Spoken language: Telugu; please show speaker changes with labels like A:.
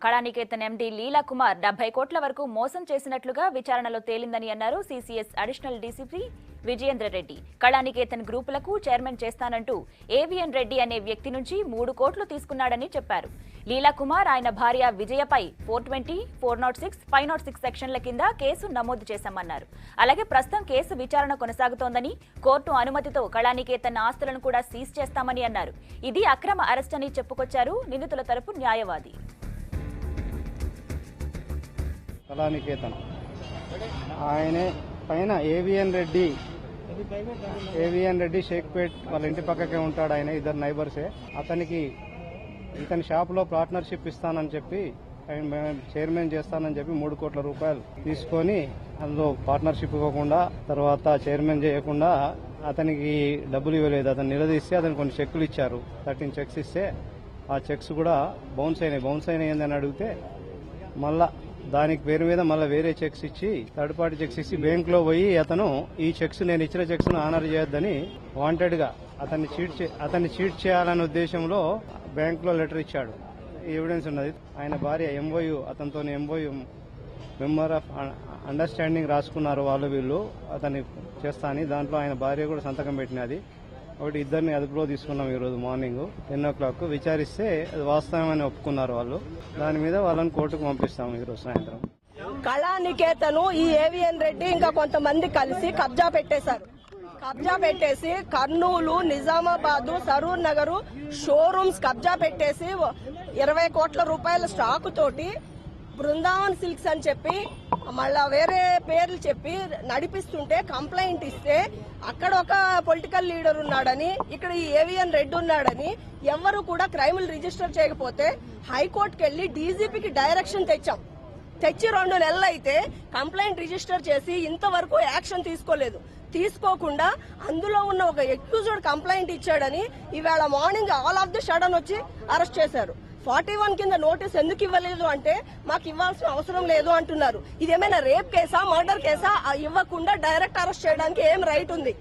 A: కళానికేతన్ ఎండీ లీలా కుమార్ 70 కోట్ల వరకు మోసం చేసినట్లుగా విచారణలో తేలిందని అన్నారు CCS additional DCP Vijayendra Reddy. Kalaniketan గ్రూపులకు చైర్మన్ చేస్తానంటూ ఏవిఎన్ రెడ్డి అనే వ్యక్తి నుంచి 3 కోట్లు తీసుకున్నాడని చెప్పారు. లీలా కుమార్ ఆయన భార్య విజయపై 420, 406, 506 సెక్షన్ల కింద కేసు నమోదు చేశామన్నారు. అలాగే ప్రస్తుతం కేసు విచారణ కొనసాగుతోందని, కోర్టు అనుమతితో కళానికేతన్ ఆస్తులను కూడా సీజ్ చేస్తామని అన్నారు. ఇది అక్రమ అరెస్ట్ అని చెప్పుకొచ్చారు నిందితుల తరపు న్యాయవాది.
B: కళానికేతన్ ఆయనే పైన ఏవిఎన్ రెడ్డి షేక్పేట్ వాళ్ళ ఇంటి పక్కకే ఉంటాడు. ఆయన ఇద్దరు నైబర్సే. ఇతని షాపులో పార్ట్నర్షిప్ ఇస్తానని చెప్పి చైర్మన్ చేస్తానని చెప్పి 3 కోట్ల రూపాయలు తీసుకొని అందులో పార్ట్నర్షిప్ ఇవ్వకుండా, తర్వాత చైర్మన్ చేయకుండా అతనికి డబ్బులు ఇవ్వలేదు. అతను నిలదీస్తే అతను కొన్ని చెక్కులు ఇచ్చారు. 13 చెక్స్ ఇస్తే ఆ చెక్స్ కూడా బౌన్స్ అయినాయి ఏందని అడిగితే మళ్ళా దానికి పేరు మీద మళ్ళీ వేరే చెక్స్ ఇచ్చి, థర్డ్ పార్టీ చెక్స్ ఇచ్చి బ్యాంక్ లో పోయి అతను ఈ చెక్స్ నేను ఇచ్చిన చెక్స్ ను ఆనర్ చేయొద్దని వాంటెడ్ గా అతన్ని చీట్ చేయాలనే ఉద్దేశంలో బ్యాంక్ లో లెటర్ ఇచ్చాడు. ఎవిడెన్స్ ఉన్నది. ఆయన భార్య ఎంఓయూ, అతనితో ఎంఓయూ మెంబర్ ఆఫ్ అండర్స్టాండింగ్ రాసుకున్నారు వీళ్ళు అతన్ని చేస్తా అని. దాంట్లో ఆయన భార్య కూడా సంతకం పెట్టినది. ఒకటి ఇద్దరిని అదుపులో తీసుకున్నాం ఈరోజు మార్నింగ్ 10 o'clock. విచారిస్తే అది వాస్తవమని ఒప్పుకున్నారు వాళ్ళు. దాని మీద వాళ్ళని కోర్టుకు పంపిస్తాము ఈరోజు సాయంత్రం.
C: కళానికేతను ఈ ఏవిఎన్ రెడ్డి ఇంకా కొంతమంది కలిసి కబ్జా పెట్టేసి కర్నూలు, నిజామాబాద్, సరూర్ నగర్ షోరూమ్స్ కబ్జా పెట్టేసి 20 కోట్ల రూపాయల స్టాకు తోటి బృందావన్ సిల్క్స్ అని చెప్పి మళ్ళా వేరే పేర్లు చెప్పి నడిపిస్తుంటే కంప్లైంట్ ఇస్తే అక్కడ ఒక పొలిటికల్ లీడర్ ఉన్నాడని, ఇక్కడ ఈ ఏవిఎన్ రెడ్డి ఉన్నాడని ఎవరు కూడా క్రైములు రిజిస్టర్ చేయకపోతే హైకోర్టుకి వెళ్లి డీజీపీకి డైరెక్షన్ తెచ్చి 2 నెలలు అయితే కంప్లైంట్ రిజిస్టర్ చేసి ఇంతవరకు యాక్షన్ తీసుకోకుండా అందులో ఉన్న ఒక ఎక్యూజ్డ్ కంప్లైంట్ ఇచ్చాడని ఇవాళ morning all of the sudden వచ్చి అరెస్ట్ చేశారు. 41 కింద నోటీస్ ఎందుకు ఇవ్వలేదు అంటే మాకు ఇవ్వాల్సిన అవసరం లేదు అంటున్నారు. ఇదేమైనా రేప్ కేసా, మర్డర్ కేసా? ఇవ్వకుండా డైరెక్ట్ అరెస్ట్ చేయడానికి ఏం రైట్ ఉంది?